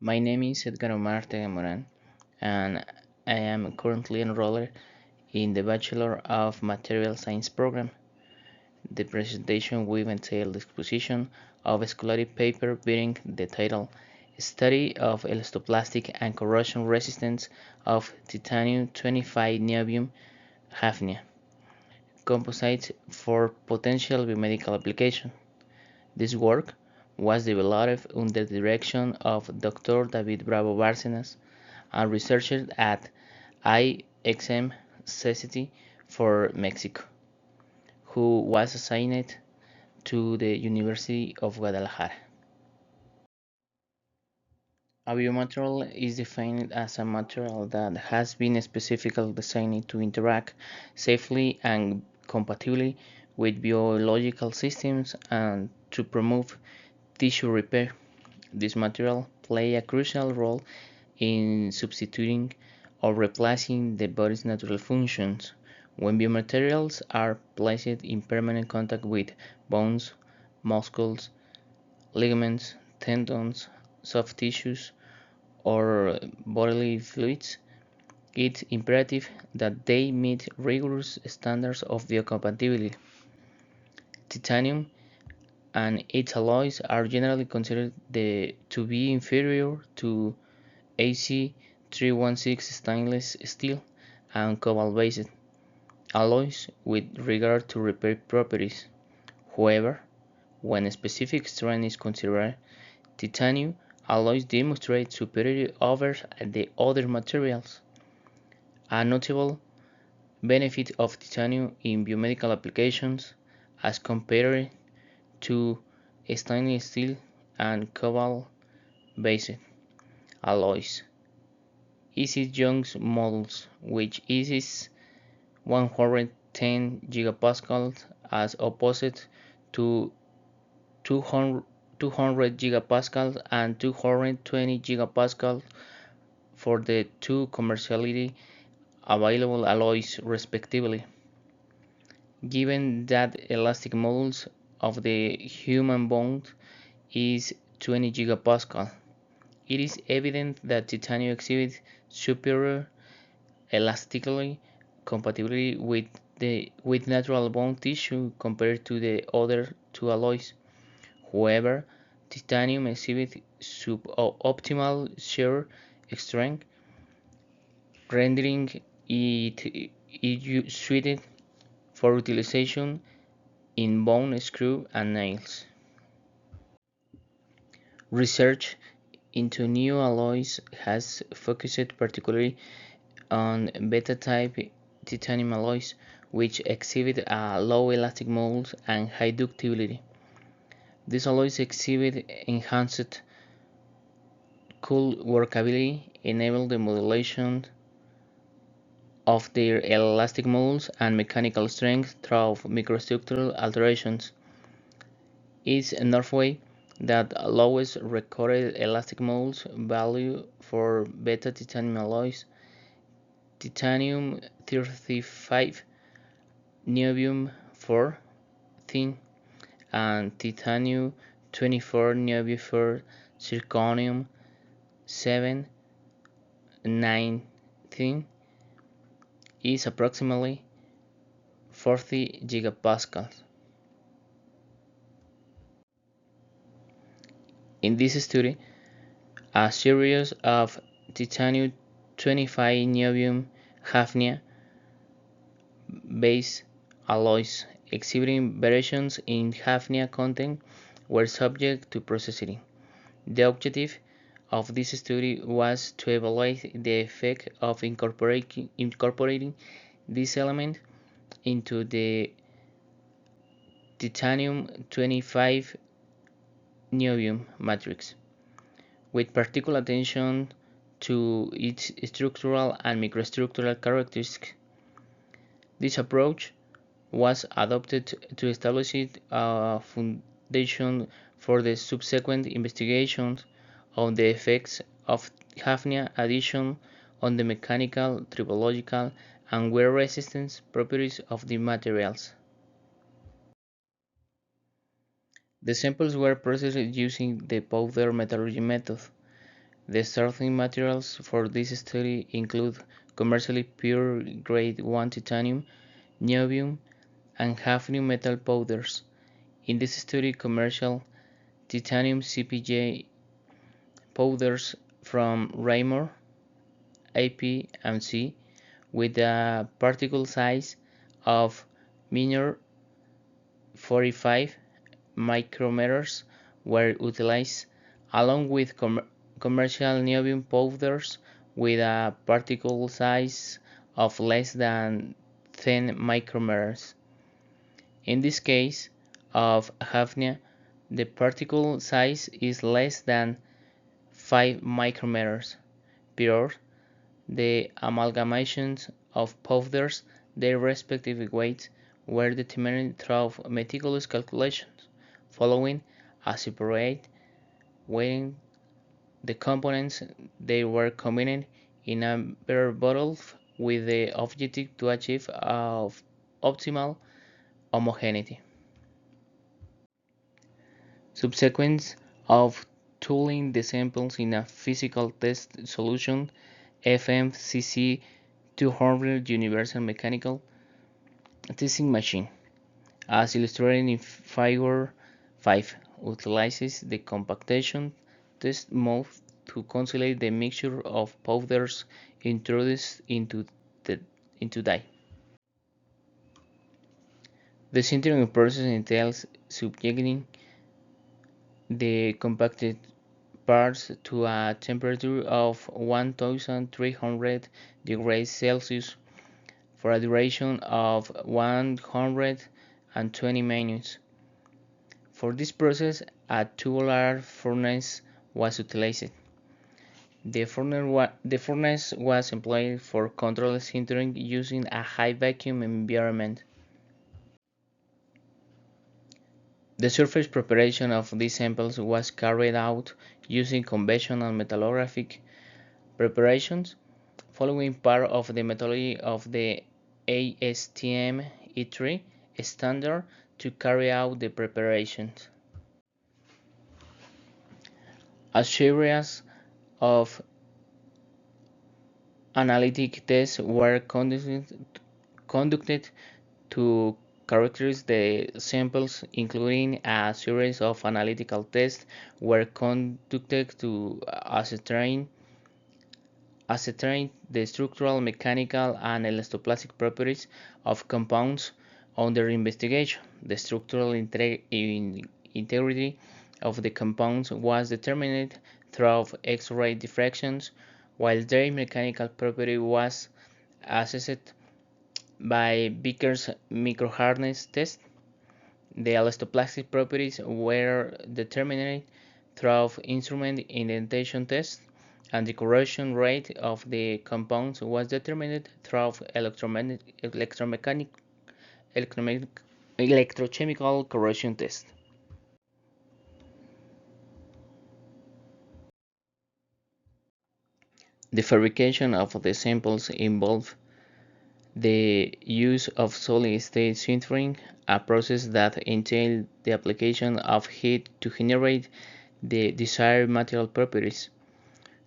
My name is Edgar Omar Tegamoran, and I am currently enrolled in the Bachelor of Material Science program. The presentation will entail the exposition of a scholarly paper bearing the title Study of Elastoplastic and Corrosion Resistance of Titanium 25 Niobium Hafnia Composites for Potential Biomedical Application. This work was developed under the direction of Dr. David Bravo Bárcenas and researcher at IXM Society for Mexico, who was assigned to the University of Guadalajara. A biomaterial is defined as a material that has been specifically designed to interact safely and compatibly with biological systems and to promote tissue repair. This material play a crucial role in substituting or replacing the body's natural functions. When biomaterials are placed in permanent contact with bones, muscles, ligaments, tendons, soft tissues, or bodily fluids, it's imperative that they meet rigorous standards of biocompatibility. Titanium and its alloys are generally considered to be inferior to AC316 stainless steel and cobalt-based alloys with regard to repair properties. However, when a specific strength is considered, titanium alloys demonstrate superiority over the other materials. A notable benefit of titanium in biomedical applications as compared to stainless steel and cobalt-based alloys is its young models, which is 110 gigapascals as opposed to 200 gigapascals and 220 gigapascals for the two commercially available alloys respectively. Given that elastic modulus of the human bone is 20 gigapascal, it is evident that titanium exhibits superior elasticity compatibility with natural bone tissue compared to the other two alloys. However, titanium exhibits suboptimal shear strength, rendering it suited for utilization in bone screw and nails. Research into new alloys has focused particularly on beta-type titanium alloys, which exhibit a low elastic modulus and high ductility. These alloys exhibit enhanced cool workability, enable the modulation of their elastic modulus and mechanical strength through microstructural alterations. Is Northway that lowest recorded elastic modulus value for beta titanium alloys, titanium 35 niobium 4 thin and titanium 24 niobium 4 zirconium 7 9 thin is approximately 40 gigapascals. In this study, a series of titanium 25 niobium hafnia base alloys exhibiting variations in hafnia content were subject to processing. The objective of this study was to evaluate the effect of incorporating this element into the titanium 25 niobium matrix, with particular attention to its structural and microstructural characteristics. This approach was adopted to establish a foundation for the subsequent investigations on the effects of hafnia addition on the mechanical, tribological, and wear resistance properties of the materials. The samples were processed using the powder metallurgy method. The starting materials for this study include commercially pure grade 1 titanium, niobium, and hafnium metal powders. In this study, commercial titanium CPJ powders from Raymore, AP, and C with a particle size of minor 45 micrometers were utilized, along with commercial niobium powders with a particle size of less than 10 micrometers. In this case of hafnia, the particle size is less than 5 micrometers. Pure, the amalgamations of powders, their respective weights, were determined through meticulous calculations, following a separate weighing the components. They were combined in amber bottles with the objective to achieve of optimal homogeneity. Subsequence of tooling the samples in a physical test solution FMCC 200 universal mechanical testing machine, as illustrated in Figure 5, utilizes the compaction test mode to consolidate the mixture of powders introduced into die. The sintering process entails subjecting the compacted parts to a temperature of 1300 degrees Celsius for a duration of 120 minutes. For this process, a tubular furnace was utilized. The furnace was employed for controlled sintering using a high vacuum environment. The surface preparation of these samples was carried out using conventional metallographic preparations, following part of the methodology of the ASTM E3 standard to carry out the preparations. A series of analytic tests were conducted to characterize the samples, including a series of analytical tests were conducted to ascertain the structural, mechanical, and elastoplastic properties of compounds under investigation. The structural integrity of the compounds was determined through X-ray diffractions, while their mechanical property was assessed by Becker's microhardness test. The elastoplastic properties were determined through instrument indentation tests, and the corrosion rate of the compounds was determined through electrochemical corrosion tests. The fabrication of the samples involved the use of solid-state sintering, a process that entailed the application of heat to generate the desired material properties.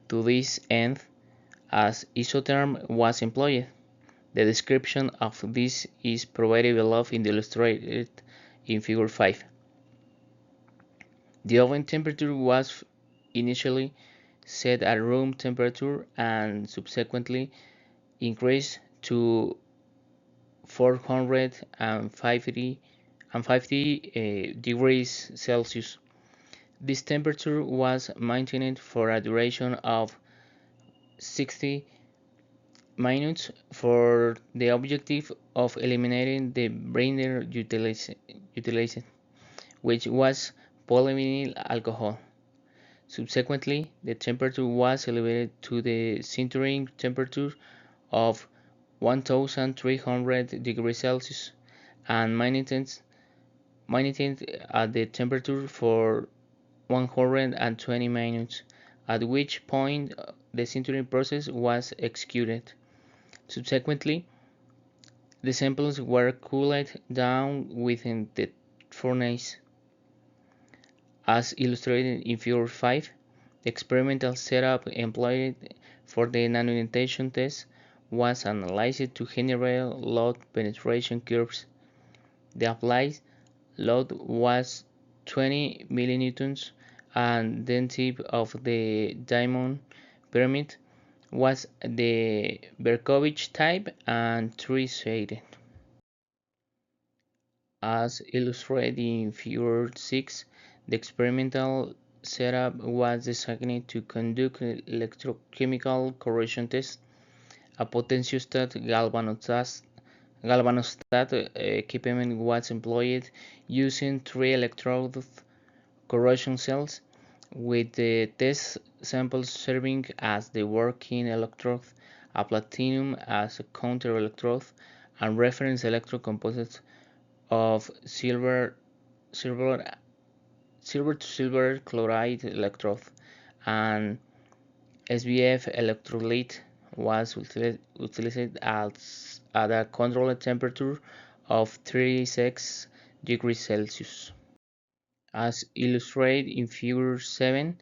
To this end, as isotherm was employed. The description of this is provided below in the illustrated in Figure 5. The oven temperature was initially set at room temperature and subsequently increased to 450 degrees Celsius. This temperature was maintained for a duration of 60 minutes for the objective of eliminating the binder utilized, which was polyvinyl alcohol. Subsequently, the temperature was elevated to the sintering temperature of 1300 degrees Celsius and maintained at the temperature for 120 minutes, at which point the sintering process was executed. Subsequently, the samples were cooled down within the furnace. As illustrated in Figure 5, The experimental setup employed for the nanoindentation test was analyzed to generate load penetration curves. The applied load was 20 millinewtons and the tip of the diamond pyramid was the Berkovich type and three-sided. As illustrated in Figure 6, the experimental setup was designed to conduct electrochemical corrosion tests. A potentiostat galvanostat equipment was employed using three electrode corrosion cells, with the test samples serving as the working electrode, a platinum as a counter electrode, and reference electrode composites of silver to silver chloride electrode, and SBF electrolyte was utilized at a controlled temperature of 36 degrees Celsius. As illustrated in Figure 7,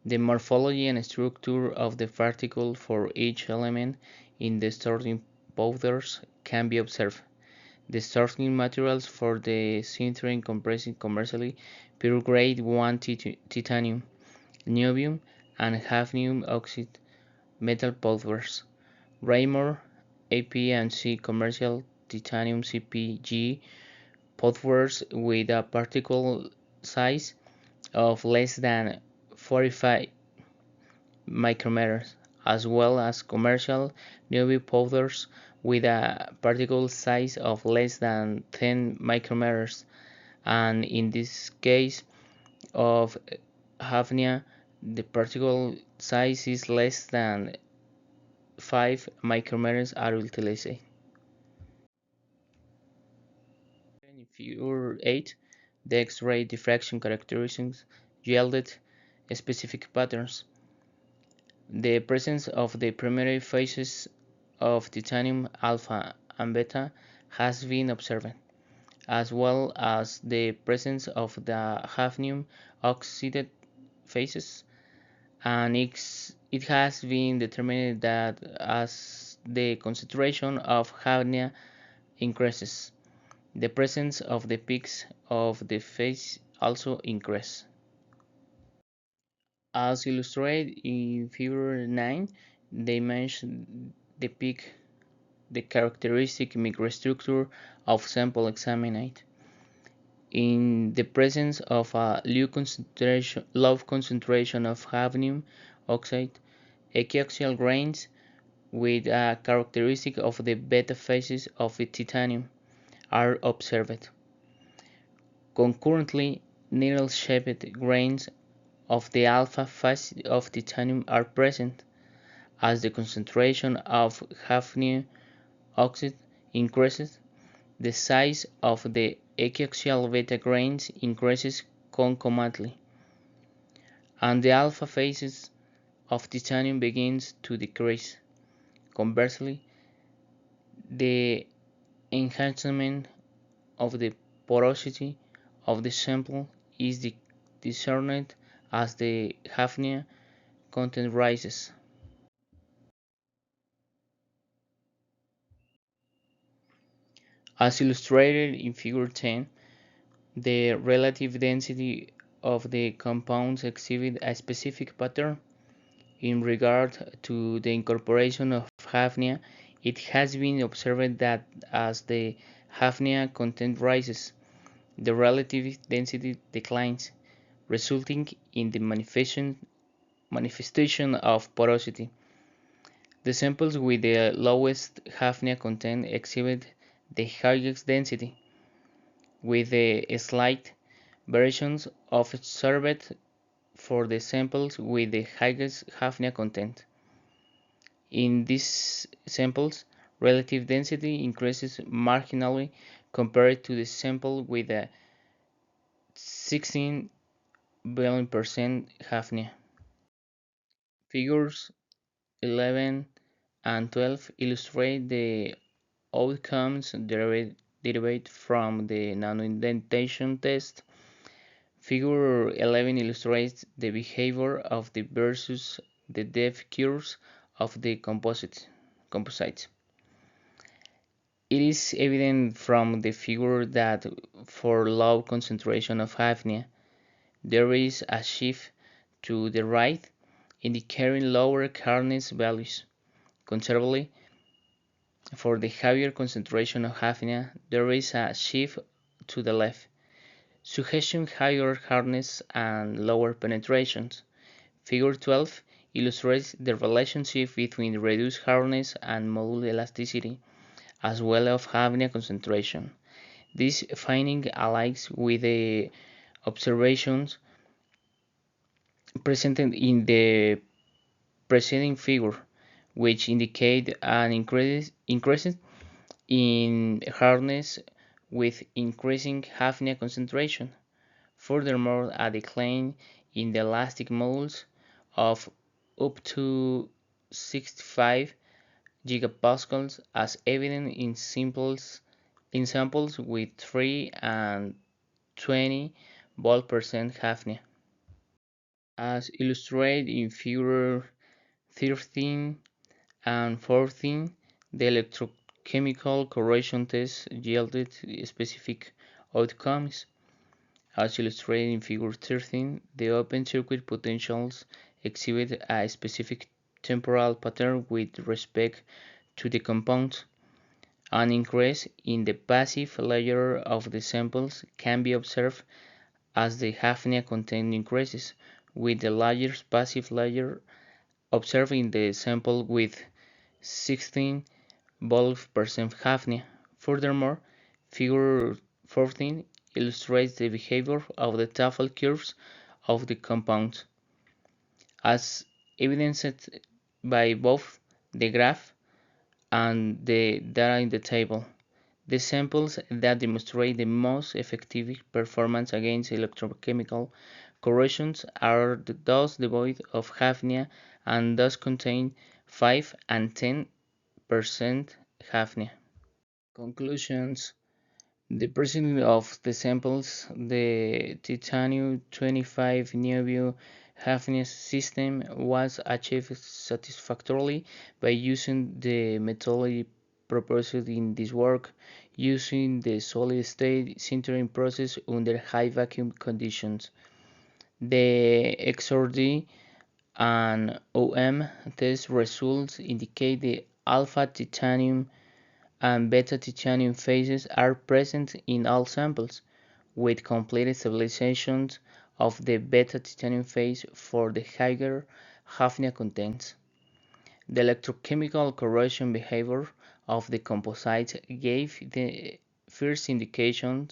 the morphology and structure of the particle for each element in the starting powders can be observed. The starting materials for the sintering compressing commercially pure grade 1 titanium, niobium, and hafnium oxide metal powders. Raymore AP&C commercial titanium CpG powders with a particle size of less than 45 micrometers, as well as commercial niobium powders with a particle size of less than 10 micrometers, and in this case of hafnia, the particle size is less than 5 micrometers are utilized. In Figure 8, the X-ray diffraction characteristics yielded specific patterns. The presence of the primary phases of titanium alpha and beta has been observed, as well as the presence of the hafnium oxide phases, and it has been determined that as the concentration of hafnia increases, the presence of the peaks of the phase also increases. As illustrated in Figure 9, they mention the peak, the characteristic microstructure of sample examined. In the presence of a low concentration of hafnium oxide, equiaxial grains with a characteristic of the beta phases of the titanium are observed. Concurrently, needle-shaped grains of the alpha phase of titanium are present. As the concentration of hafnium oxide increases, the size of the equiaxial beta grains increases concomitantly, and the alpha phases of titanium begins to decrease. Conversely, the enhancement of the porosity of the sample is discerned as the hafnia content rises. As illustrated in Figure 10, the relative density of the compounds exhibit a specific pattern. In regard to the incorporation of hafnia, it has been observed that as the hafnia content rises, the relative density declines, resulting in the manifestation of porosity. The samples with the lowest hafnia content exhibit the highest density, with the slight variations observed for the samples with the highest hafnia content. In these samples, relative density increases marginally compared to the sample with a 16 billion% hafnia. Figures 11 and 12 illustrate the outcomes derived from the nanoindentation test. Figure 11 illustrates the behavior of the versus the depth curves of the composites. It is evident from the figure that for low concentration of hafnia, there is a shift to the right, indicating lower hardness values. Conversely, for the higher concentration of hafnia, there is a shift to the left, suggesting higher hardness and lower penetrations. Figure 12 illustrates the relationship between reduced hardness and mold elasticity, as well as hafnia concentration. This finding aligns with the observations presented in the preceding figure, which indicate an increase in hardness with increasing hafnia concentration. Furthermore, a decline in the elastic molds of up to 65 gigapascals as evident in samples with 3 and 20 volt% hafnia. As illustrated in figure 13 and 14, the electrochemical corrosion test yielded specific outcomes. As illustrated in figure 13, the open circuit potentials exhibit a specific temporal pattern with respect to the compounds. An increase in the passive layer of the samples can be observed as the hafnia content increases, with the largest passive layer observed in the sample with 16 12% hafnia. Furthermore, figure 14 illustrates the behavior of the Tafel curves of the compounds, as evidenced by both the graph and the data in the table. The samples that demonstrate the most effective performance against electrochemical corrosions are those devoid of hafnia and thus contain 5 and 10% hafnia. Conclusions. The precision of the samples, the Ti25NbxHfO2 system was achieved satisfactorily by using the methodology proposed in this work, using the solid-state sintering process under high vacuum conditions. The XRD and OM test results indicate the alpha titanium and beta titanium phases are present in all samples, with complete stabilization of the beta titanium phase for the higher hafnia contents. The electrochemical corrosion behavior of the composites gave the first indication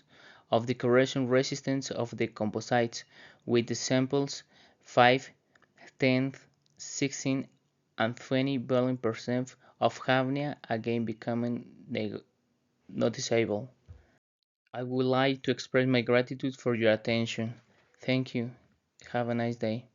of the corrosion resistance of the composites, with the samples 5, 10, 16, and 20 volume% of hafnia again becoming noticeable. I would like to express my gratitude for your attention. Thank you. Have a nice day.